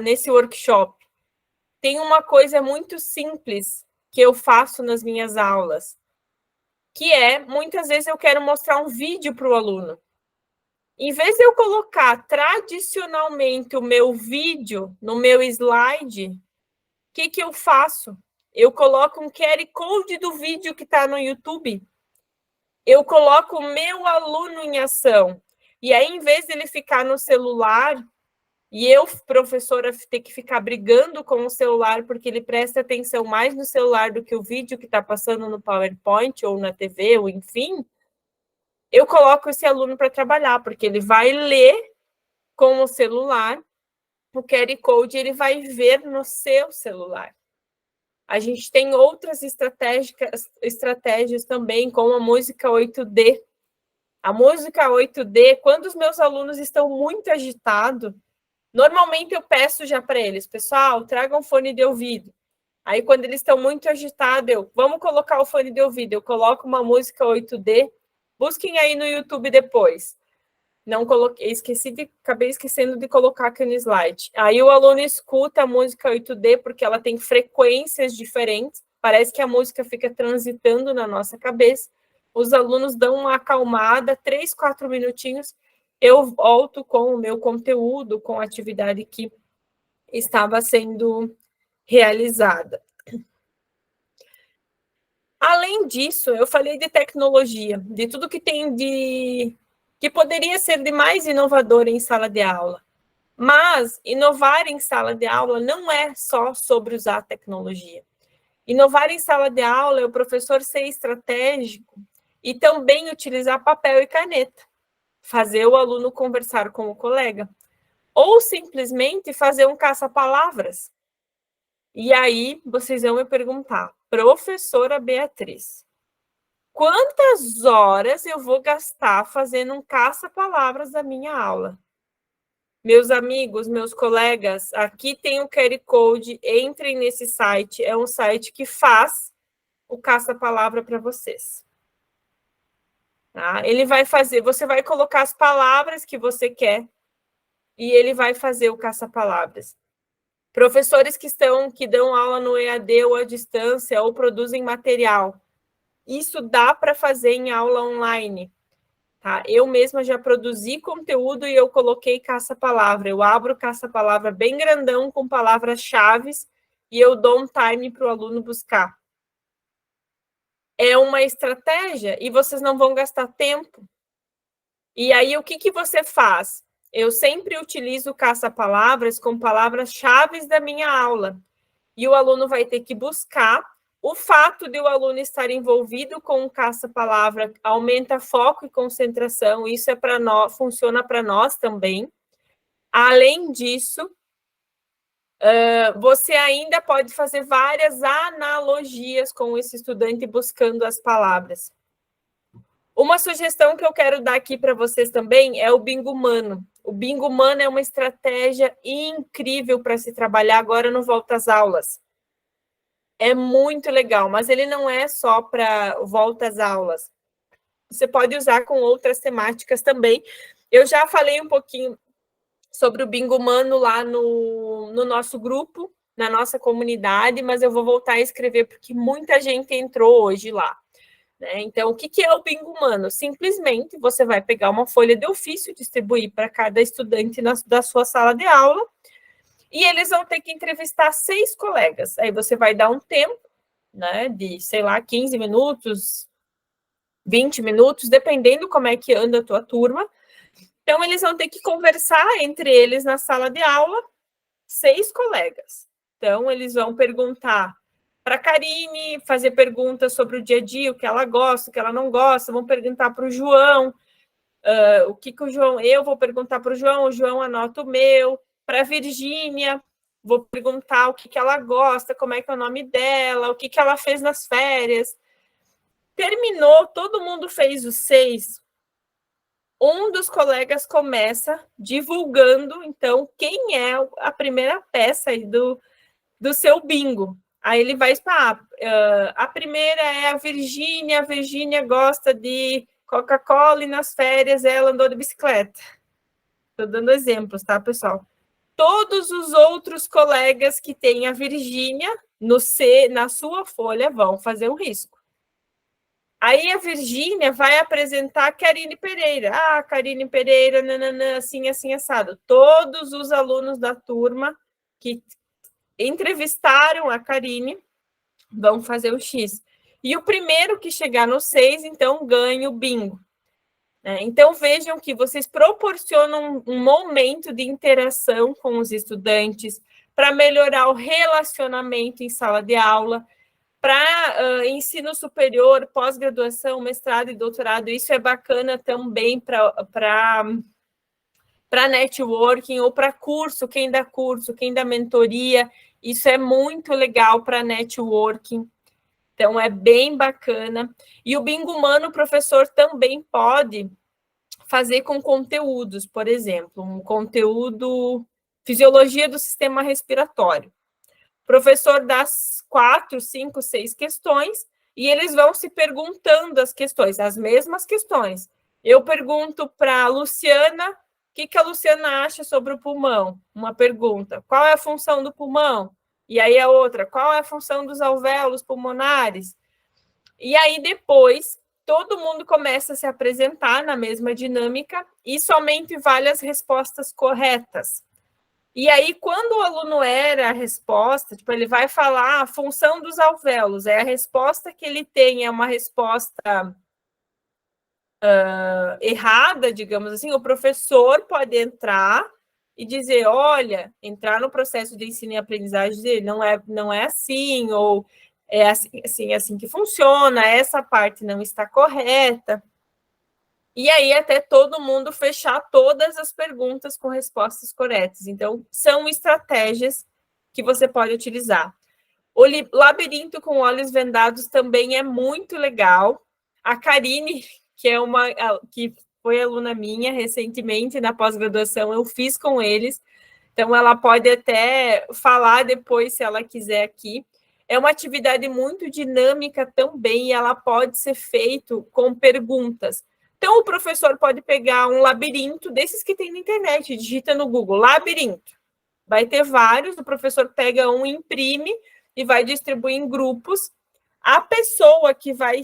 nesse workshop. Tem uma coisa muito simples que eu faço nas minhas aulas, que é, muitas vezes eu quero mostrar um vídeo para o aluno. Em vez de eu colocar tradicionalmente o meu vídeo no meu slide, o que eu faço? Eu coloco um QR Code do vídeo que está no YouTube. Eu coloco o meu aluno em ação. E aí, em vez de ele ficar no celular e eu, professora, ter que ficar brigando com o celular porque ele presta atenção mais no celular do que o vídeo que está passando no PowerPoint ou na TV, ou enfim, eu coloco esse aluno para trabalhar, porque ele vai ler com o celular, o QR Code ele vai ver no seu celular. A gente tem outras estratégias também, como a música 8D. A música 8D, quando os meus alunos estão muito agitados, normalmente eu peço já para eles, pessoal, tragam fone de ouvido. Aí, quando eles estão muito agitados, vamos colocar o fone de ouvido. Eu coloco uma música 8D. Busquem aí no YouTube depois. Não coloquei, acabei esquecendo de colocar aqui no slide. Aí o aluno escuta a música 8D porque ela tem frequências diferentes. Parece que a música fica transitando na nossa cabeça. Os alunos dão uma acalmada, 3, 4 minutinhos. Eu volto com o meu conteúdo, com a atividade que estava sendo realizada. Além disso, eu falei de tecnologia, de tudo que tem que poderia ser de mais inovador em sala de aula. Mas inovar em sala de aula não é só sobre usar tecnologia. Inovar em sala de aula é o professor ser estratégico e também utilizar papel e caneta, fazer o aluno conversar com o colega, ou simplesmente fazer um caça-palavras. E aí, vocês vão me perguntar, professora Beatriz, quantas horas eu vou gastar fazendo um caça-palavras da minha aula? Meus amigos, meus colegas, aqui tem o QR Code, entrem nesse site, é um site que faz o caça-palavra para vocês. Tá? Ele vai fazer, você vai colocar as palavras que você quer e ele vai fazer o caça-palavras. Professores que dão aula no EAD ou à distância ou produzem material. Isso dá para fazer em aula online. Tá? Eu mesma já produzi conteúdo e eu coloquei caça-palavra. Eu abro caça-palavra bem grandão com palavras-chave e eu dou um time para o aluno buscar. É uma estratégia e vocês não vão gastar tempo. E aí, o que você faz? Eu sempre utilizo caça-palavras com palavras-chave da minha aula. E o aluno vai ter que buscar. O fato de o aluno estar envolvido com o caça-palavra aumenta foco e concentração. Isso é para nós, funciona para nós também. Além disso, você ainda pode fazer várias analogias com esse estudante buscando as palavras. Uma sugestão que eu quero dar aqui para vocês também é o bingo humano. O bingo humano é uma estratégia incrível para se trabalhar agora no Volta às Aulas. É muito legal, mas ele não é só para volta às aulas. Você pode usar com outras temáticas também. Eu já falei um pouquinho sobre o bingo humano lá no nosso grupo, na nossa comunidade, mas eu vou voltar a escrever porque muita gente entrou hoje lá. Né? Então, o que é o bingo humano? Simplesmente você vai pegar uma folha de ofício, distribuir para cada estudante da sua sala de aula, e eles vão ter que entrevistar 6 colegas. Aí você vai dar um tempo, né, de, sei lá, 15 minutos, 20 minutos, dependendo como é que anda a tua turma. Então, eles vão ter que conversar entre eles na sala de aula, 6 colegas. Então, eles vão perguntar para a Karine, fazer perguntas sobre o dia a dia, o que ela gosta, o que ela não gosta, vão perguntar para o João, o que o João... Eu vou perguntar para o João anota o meu. Para a Virgínia, vou perguntar o que ela gosta, como é que é o nome dela, o que ela fez nas férias. Terminou, todo mundo fez os 6. Um dos colegas começa divulgando, então, quem é a primeira peça aí do seu bingo. Aí ele vai para a primeira é a Virgínia gosta de Coca-Cola e nas férias ela andou de bicicleta. Estou dando exemplos, tá, pessoal? Todos os outros colegas que têm a Virgínia na sua folha vão fazer um risco. Aí a Virgínia vai apresentar a Karine Pereira. Ah, Karine Pereira, nananã, assim, assim, assado. Todos os alunos da turma que entrevistaram a Karine vão fazer o X. E o primeiro que chegar no 6, então, ganha o bingo. né? Então, vejam que vocês proporcionam um momento de interação com os estudantes para melhorar o relacionamento em sala de aula, para ensino superior, pós-graduação, mestrado e doutorado. Isso é bacana também para networking ou para curso, quem dá mentoria. Isso é muito legal para networking. Então, é bem bacana. E o Bingo Humano, o professor também pode fazer com conteúdos, por exemplo, um conteúdo fisiologia do sistema respiratório. O professor dá 4, 5, 6 questões e eles vão se perguntando as questões, as mesmas questões. Eu pergunto para a Luciana, o que a Luciana acha sobre o pulmão? Uma pergunta. Qual é a função do pulmão? E aí a outra, qual é a função dos alvéolos pulmonares? E aí depois todo mundo começa a se apresentar na mesma dinâmica e somente vale as respostas corretas. E aí, quando o aluno erra a resposta, tipo, ele vai falar a função dos alvéolos, a resposta que ele tem é uma resposta errada, digamos assim, o professor pode entrar e dizer, olha, entrar no processo de ensino e aprendizagem dele não é assim, ou é assim que funciona, essa parte não está correta. E aí, até todo mundo fechar todas as perguntas com respostas corretas. Então, são estratégias que você pode utilizar. O labirinto com olhos vendados também é muito legal. A Karine, que foi aluna minha recentemente na pós-graduação, eu fiz com eles. Então, ela pode até falar depois, se ela quiser aqui. É uma atividade muito dinâmica também, e ela pode ser feita com perguntas. Então, o professor pode pegar um labirinto, desses que tem na internet, digita no Google, labirinto. Vai ter vários, o professor pega um, imprime e vai distribuir em grupos. A pessoa que vai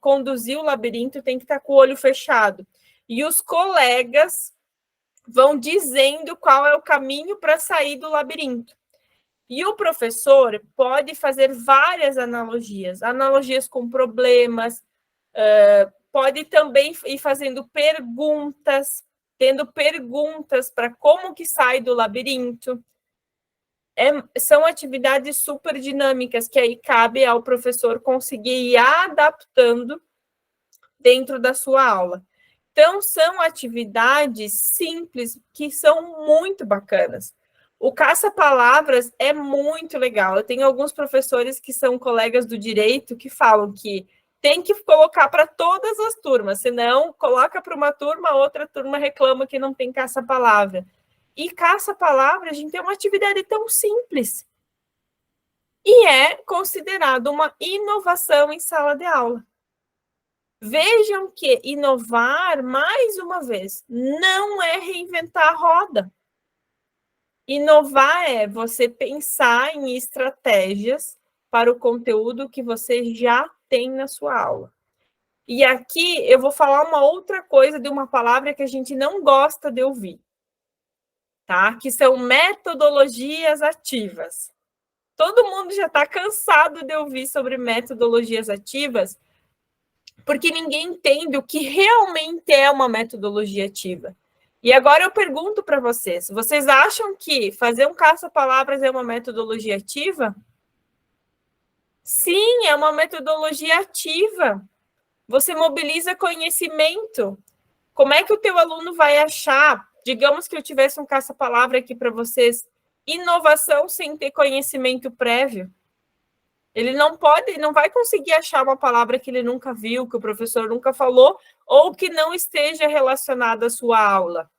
conduzir o labirinto tem que estar com o olho fechado. E os colegas vão dizendo qual é o caminho para sair do labirinto. E o professor pode fazer várias analogias com problemas, pode também ir fazendo perguntas, tendo perguntas para como que sai do labirinto. São atividades super dinâmicas que aí cabe ao professor conseguir ir adaptando dentro da sua aula. Então, são atividades simples que são muito bacanas. O caça-palavras é muito legal. Eu tenho alguns professores que são colegas do direito que falam que tem que colocar para todas as turmas, senão coloca para uma turma, outra turma reclama que não tem caça-palavra. E caça-palavra, a gente tem uma atividade tão simples. E é considerado uma inovação em sala de aula. Vejam que inovar, mais uma vez, não é reinventar a roda. Inovar é você pensar em estratégias para o conteúdo que você já tem na sua aula. E aqui eu vou falar uma outra coisa de uma palavra que a gente não gosta de ouvir, tá? Que são metodologias ativas. Todo mundo já está cansado de ouvir sobre metodologias ativas, porque ninguém entende o que realmente é uma metodologia ativa. E agora eu pergunto para vocês acham que fazer um caça-palavras é uma metodologia ativa? Sim, é uma metodologia ativa. Você mobiliza conhecimento. Como é que o teu aluno vai achar? Digamos que eu tivesse um caça-palavra aqui para vocês, inovação sem ter conhecimento prévio. Ele não vai conseguir achar uma palavra que ele nunca viu, que o professor nunca falou, ou que não esteja relacionada à sua aula,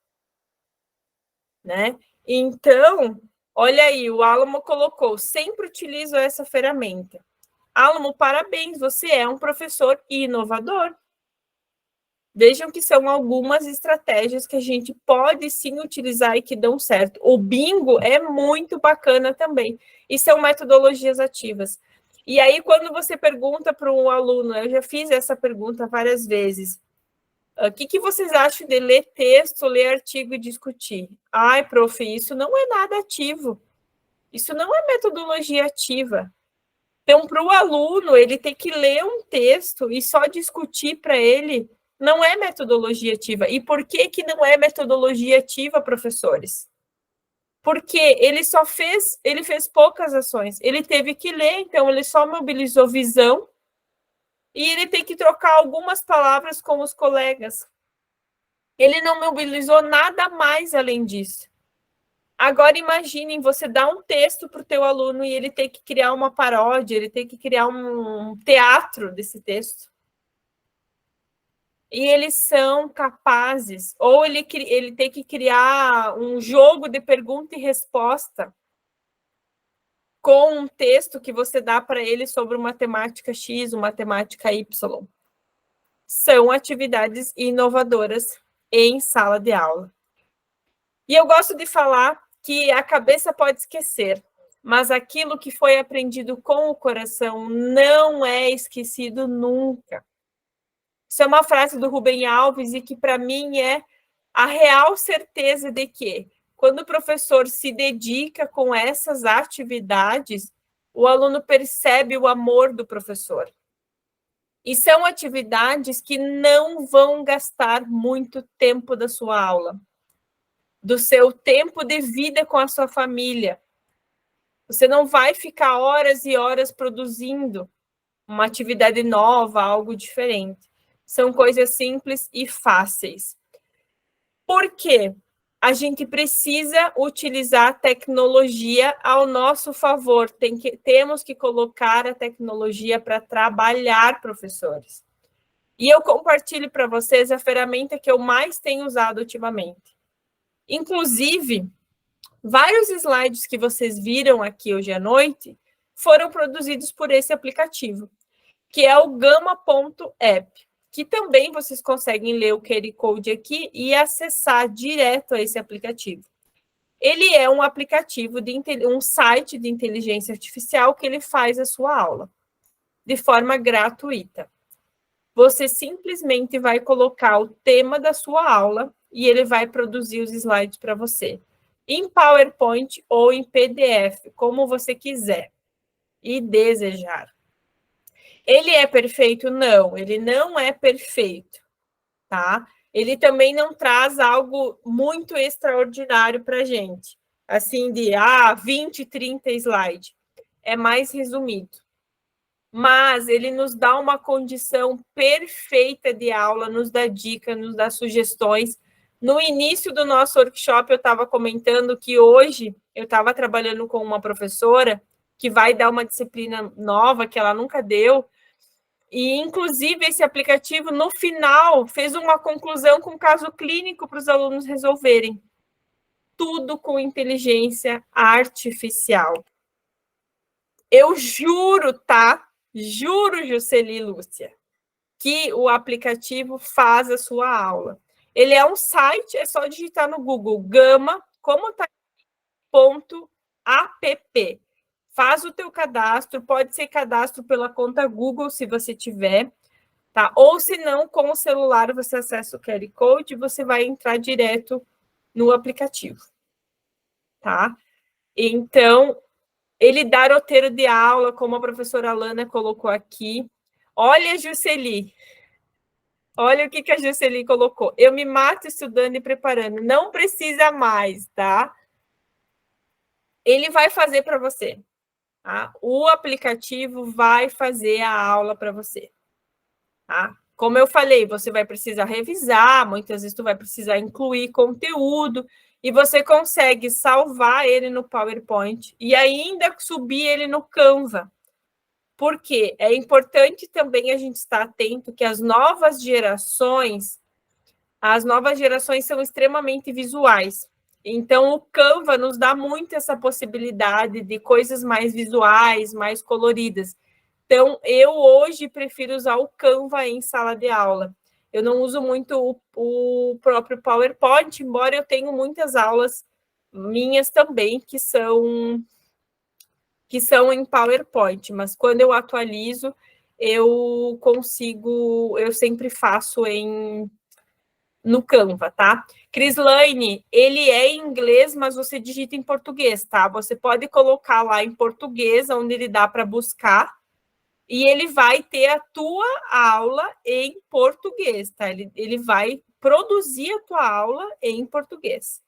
né? Então, olha aí, o Álamo colocou, sempre utilizo essa ferramenta. Álamo, parabéns, você é um professor inovador. Vejam que são algumas estratégias que a gente pode sim utilizar e que dão certo. O bingo é muito bacana também, e são metodologias ativas. E aí, quando você pergunta para um aluno, eu já fiz essa pergunta várias vezes, o que vocês acham de ler texto, ler artigo e discutir? Ai, prof, isso não é nada ativo. Isso não é metodologia ativa. Então, para o aluno, ele tem que ler um texto e só discutir para ele Não é metodologia ativa. E por que que não é metodologia ativa, professores? Porque ele fez poucas ações. Ele teve que ler, então ele só mobilizou visão e ele tem que trocar algumas palavras com os colegas. Ele não mobilizou nada mais além disso. Agora imaginem, você dá um texto para o teu aluno e ele tem que criar uma paródia, ele tem que criar um teatro desse texto. E eles são capazes, ou ele tem que criar um jogo de pergunta e resposta com um texto que você dá para ele sobre uma temática X, uma temática Y. São atividades inovadoras em sala de aula. E eu gosto de falar que a cabeça pode esquecer, mas aquilo que foi aprendido com o coração não é esquecido nunca. Isso é uma frase do Rubem Alves e que, para mim, é a real certeza de que, quando o professor se dedica com essas atividades, o aluno percebe o amor do professor. E são atividades que não vão gastar muito tempo da sua aula, do seu tempo de vida com a sua família. Você não vai ficar horas e horas produzindo uma atividade nova, algo diferente. São coisas simples e fáceis. Por quê? A gente precisa utilizar a tecnologia ao nosso favor. Temos que colocar a tecnologia para trabalhar, professores. E eu compartilho para vocês a ferramenta que eu mais tenho usado ultimamente. Inclusive, vários slides que vocês viram aqui hoje à noite foram produzidos por esse aplicativo, que é o Gama.app, que também vocês conseguem ler o QR Code aqui e acessar direto a esse aplicativo. Ele é um aplicativo, um site de inteligência artificial que ele faz a sua aula, de forma gratuita. Você simplesmente vai colocar o tema da sua aula e ele vai produzir os slides para você, em PowerPoint ou em PDF, como você quiser e desejar. Ele é perfeito? Não, ele não é perfeito, tá? Ele também não traz algo muito extraordinário para a gente, assim de 20, 30 slides. É mais resumido. Mas ele nos dá uma condição perfeita de aula, nos dá dicas, nos dá sugestões. No início do nosso workshop, eu estava comentando que hoje eu estava trabalhando com uma professora que vai dar uma disciplina nova que ela nunca deu, e, inclusive, esse aplicativo, no final, fez uma conclusão com caso clínico para os alunos resolverem. Tudo com inteligência artificial. Eu juro, tá? Juro, Jusceli e Lúcia, que o aplicativo faz a sua aula. Ele é um site, é só digitar no Google, Gama, como tá, .app. Faz o teu cadastro, pode ser cadastro pela conta Google, se você tiver, tá? Ou se não, com o celular, você acessa o QR Code e você vai entrar direto no aplicativo, tá? Então, ele dá roteiro de aula, como a professora Alana colocou aqui. Olha, Jusceli, olha o que a Jusceli colocou. Eu me mato estudando e preparando. Não precisa mais, tá? Ele vai fazer para você. Tá? O aplicativo vai fazer a aula para você. Tá? Como eu falei, você vai precisar revisar, muitas vezes tu vai precisar incluir conteúdo, e você consegue salvar ele no PowerPoint e ainda subir ele no Canva. Por quê? É importante também a gente estar atento que as novas gerações são extremamente visuais. Então, o Canva nos dá muito essa possibilidade de coisas mais visuais, mais coloridas. Então, eu hoje prefiro usar o Canva em sala de aula. Eu não uso muito o próprio PowerPoint, embora eu tenha muitas aulas minhas também que são em PowerPoint, mas quando eu atualizo, eu sempre faço no Canva, tá? Crislaine, ele é em inglês, mas você digita em português, tá? Você pode colocar lá em português, onde ele dá para buscar, e ele vai ter a tua aula em português, tá? Ele vai produzir a tua aula em português,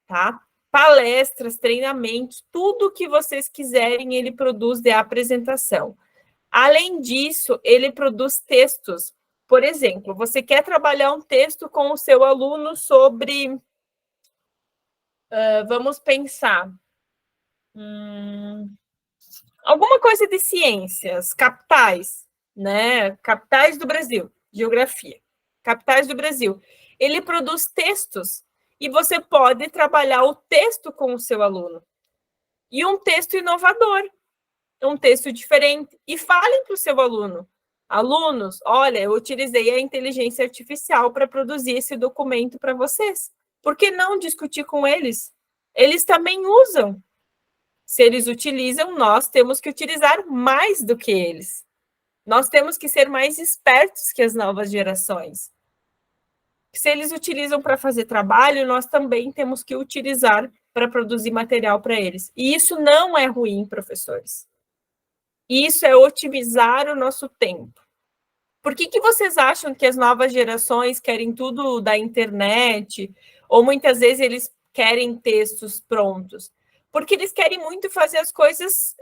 tá? Palestras, treinamentos, tudo que vocês quiserem, ele produz de apresentação. Além disso, ele produz textos. Por exemplo, você quer trabalhar um texto com o seu aluno sobre... vamos pensar... alguma coisa de ciências, capitais, né? Capitais do Brasil, geografia. Capitais do Brasil. Ele produz textos e você pode trabalhar o texto com o seu aluno. E um texto inovador, um texto diferente. E falem para o seu aluno: alunos, olha, eu utilizei a inteligência artificial para produzir esse documento para vocês. Por que não discutir com eles? Eles também usam. Se eles utilizam, nós temos que utilizar mais do que eles. Nós temos que ser mais espertos que as novas gerações. Se eles utilizam para fazer trabalho, nós também temos que utilizar para produzir material para eles. E isso não é ruim, professores. Isso é otimizar o nosso tempo. Por que vocês acham que as novas gerações querem tudo da internet? Ou muitas vezes eles querem textos prontos? Porque eles querem muito fazer as coisas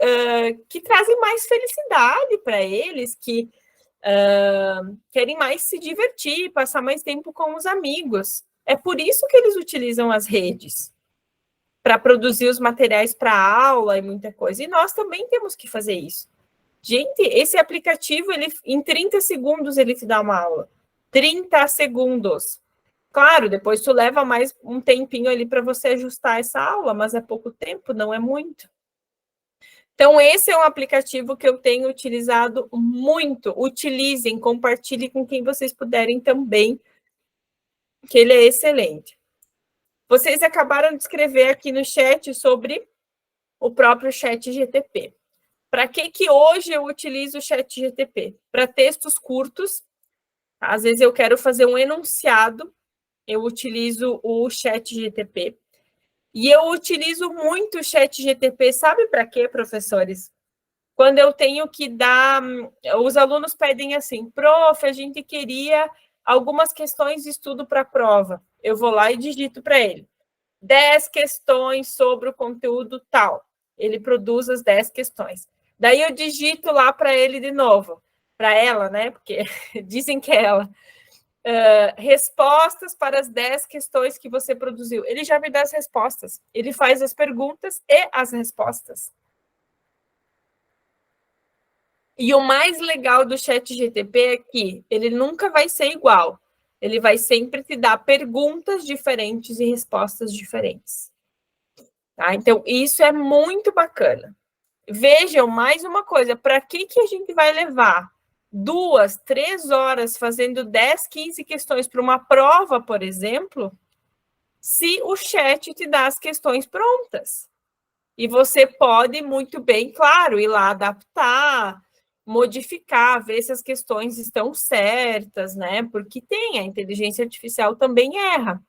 que trazem mais felicidade para eles, que querem mais se divertir, passar mais tempo com os amigos. É por isso que eles utilizam as redes, para produzir os materiais para aula e muita coisa. E nós também temos que fazer isso. Gente, esse aplicativo, em 30 segundos, ele te dá uma aula. 30 segundos. Claro, depois tu leva mais um tempinho ali para você ajustar essa aula, mas é pouco tempo, não é muito. Então, esse é um aplicativo que eu tenho utilizado muito. Utilizem, compartilhem com quem vocês puderem também, que ele é excelente. Vocês acabaram de escrever aqui no chat sobre o próprio ChatGPT. Para que hoje eu utilizo o ChatGPT? Para textos curtos. Às vezes eu quero fazer um enunciado, eu utilizo o ChatGPT. E eu utilizo muito o ChatGPT, sabe para quê, professores? Quando eu tenho que dar... Os alunos pedem assim: prof, a gente queria algumas questões de estudo para a prova. Eu vou lá e digito para ele: 10 questões sobre o conteúdo tal. Ele produz as 10 questões. Daí eu digito lá para ele de novo, para ela, né? Porque dizem que é ela. Respostas para as 10 questões que você produziu. Ele já me dá as respostas. Ele faz as perguntas e as respostas. E o mais legal do ChatGPT é que ele nunca vai ser igual. Ele vai sempre te dar perguntas diferentes e respostas diferentes. Tá? Então, isso é muito bacana. Vejam, mais uma coisa, para que a gente vai levar 2, 3 horas fazendo 10, 15 questões para uma prova, por exemplo, se o chat te dá as questões prontas? E você pode muito bem, claro, ir lá adaptar, modificar, ver se as questões estão certas, né? Porque a inteligência artificial também erra,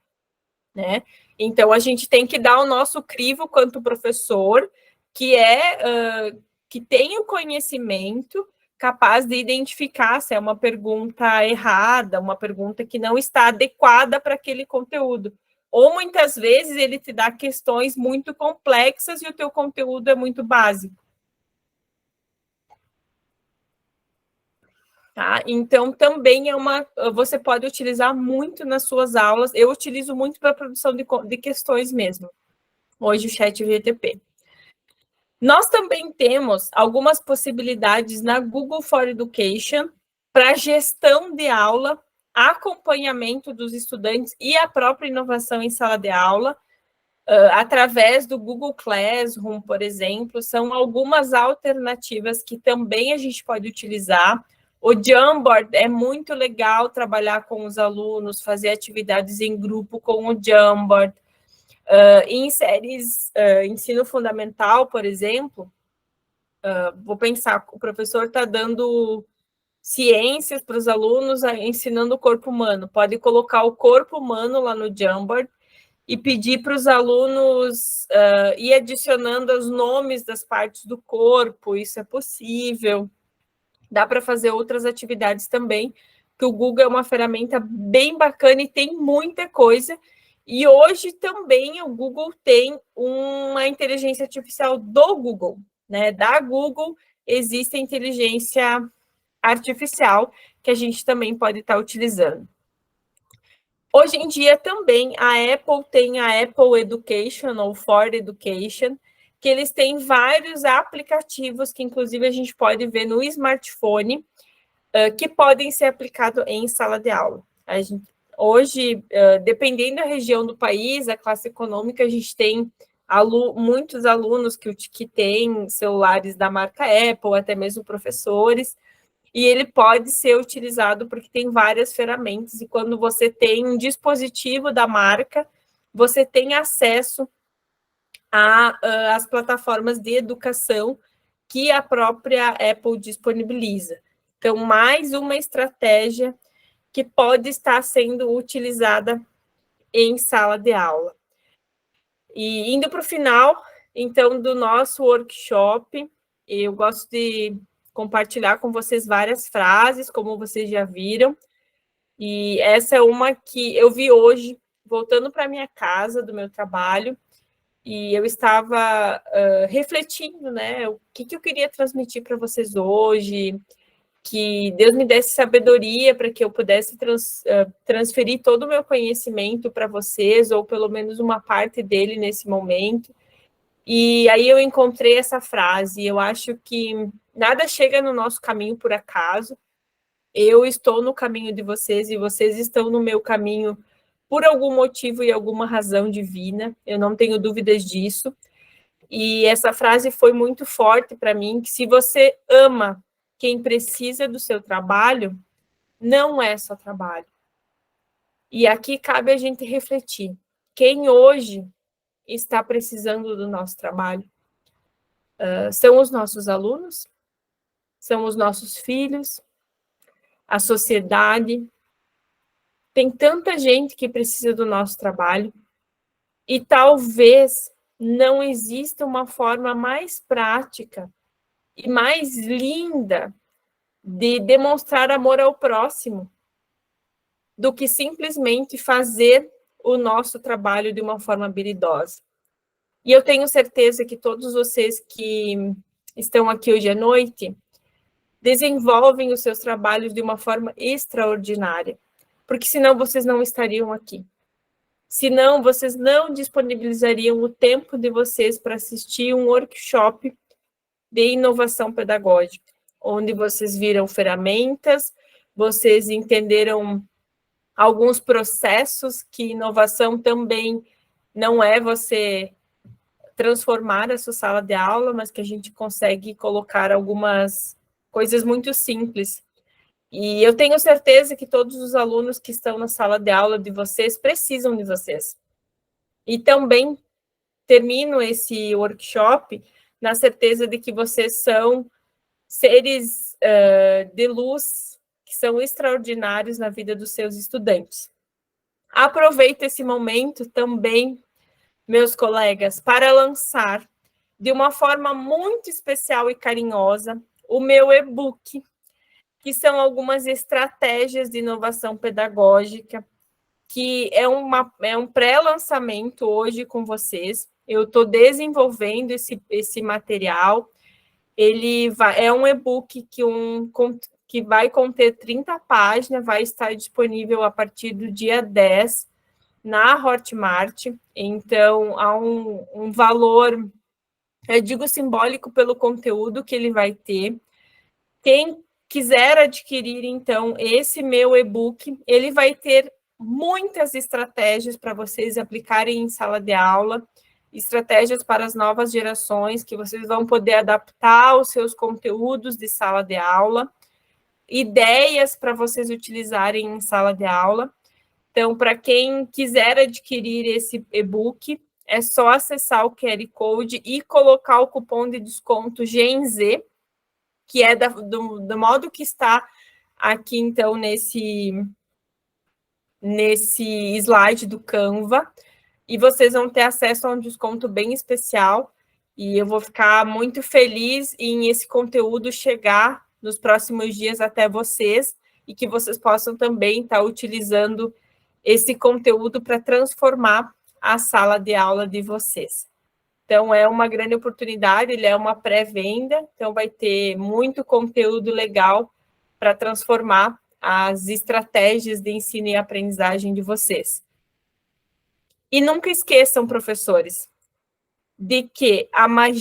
né? Então, a gente tem que dar o nosso crivo quanto professor, que tem o conhecimento capaz de identificar se é uma pergunta errada, uma pergunta que não está adequada para aquele conteúdo. Ou, muitas vezes, ele te dá questões muito complexas e o teu conteúdo é muito básico. Tá? Então, também você pode utilizar muito nas suas aulas. Eu utilizo muito para a produção de questões mesmo, hoje o ChatGPT. Nós também temos algumas possibilidades na Google for Education para gestão de aula, acompanhamento dos estudantes e a própria inovação em sala de aula, através do Google Classroom, por exemplo. São algumas alternativas que também a gente pode utilizar. O Jamboard é muito legal trabalhar com os alunos, fazer atividades em grupo com o Jamboard. Em séries ensino fundamental, por exemplo, vou pensar, o professor está dando ciências para os alunos, ensinando o corpo humano. Pode colocar o corpo humano lá no Jamboard e pedir para os alunos ir adicionando os nomes das partes do corpo, isso é possível. dá para fazer outras atividades também, que o Google é uma ferramenta bem bacana e tem muita coisa. E hoje também o Google tem uma inteligência artificial do Google, né? Da Google existe a inteligência artificial que a gente também pode estar utilizando. Hoje em dia também a Apple tem a Apple Education ou Ford Education, que eles têm vários aplicativos que inclusive a gente pode ver no smartphone, que podem ser aplicados em sala de aula. Hoje, dependendo da região do país, a classe econômica, a gente tem muitos alunos que têm celulares da marca Apple, até mesmo professores, e ele pode ser utilizado porque tem várias ferramentas, e quando você tem um dispositivo da marca, você tem acesso às plataformas de educação que a própria Apple disponibiliza. Então, mais uma estratégia que pode estar sendo utilizada em sala de aula. E indo para o final, então, do nosso workshop, eu gosto de compartilhar com vocês várias frases, como vocês já viram, e essa é uma que eu vi hoje, voltando para minha casa, do meu trabalho, e eu estava refletindo, né, o que eu queria transmitir para vocês hoje, que Deus me desse sabedoria para que eu pudesse transferir todo o meu conhecimento para vocês, ou pelo menos uma parte dele nesse momento. E aí eu encontrei essa frase, eu acho que nada chega no nosso caminho por acaso, eu estou no caminho de vocês e vocês estão no meu caminho por algum motivo e alguma razão divina, eu não tenho dúvidas disso. E essa frase foi muito forte para mim, que se você ama quem precisa do seu trabalho, não é só trabalho. E aqui cabe a gente refletir. Quem hoje está precisando do nosso trabalho? São os nossos alunos? São os nossos filhos? A sociedade? Tem tanta gente que precisa do nosso trabalho e talvez não exista uma forma mais prática e mais linda de demonstrar amor ao próximo do que simplesmente fazer o nosso trabalho de uma forma habilidosa. E eu tenho certeza que todos vocês que estão aqui hoje à noite desenvolvem os seus trabalhos de uma forma extraordinária, porque senão vocês não estariam aqui. Senão vocês não disponibilizariam o tempo de vocês para assistir um workshop de inovação pedagógica, onde vocês viram ferramentas, vocês entenderam alguns processos, que inovação também não é você transformar a sua sala de aula, mas que a gente consegue colocar algumas coisas muito simples. E eu tenho certeza que todos os alunos que estão na sala de aula de vocês precisam de vocês. E também termino esse workshop na certeza de que vocês são seres de luz, que são extraordinários na vida dos seus estudantes. Aproveito esse momento também, meus colegas, para lançar de uma forma muito especial e carinhosa o meu e-book, que são algumas estratégias de inovação pedagógica, que é um pré-lançamento hoje com vocês. Eu estou desenvolvendo esse material. É um e-book que vai conter 30 páginas, vai estar disponível a partir do dia 10 na Hotmart. Então, há um valor, eu digo simbólico pelo conteúdo que ele vai ter. Quem quiser adquirir, então, esse meu e-book, ele vai ter muitas estratégias para vocês aplicarem em sala de aula, estratégias para as novas gerações, que vocês vão poder adaptar os seus conteúdos de sala de aula, ideias para vocês utilizarem em sala de aula. Então, para quem quiser adquirir esse e-book, é só acessar o QR Code e colocar o cupom de desconto GENZ, que é do modo que está aqui, então, nesse slide do Canva, e vocês vão ter acesso a um desconto bem especial, e eu vou ficar muito feliz em esse conteúdo chegar nos próximos dias até vocês e que vocês possam também estar utilizando esse conteúdo para transformar a sala de aula de vocês. Então, é uma grande oportunidade, ele é uma pré-venda, então vai ter muito conteúdo legal para transformar as estratégias de ensino e aprendizagem de vocês. E nunca esqueçam, professores, de que a magia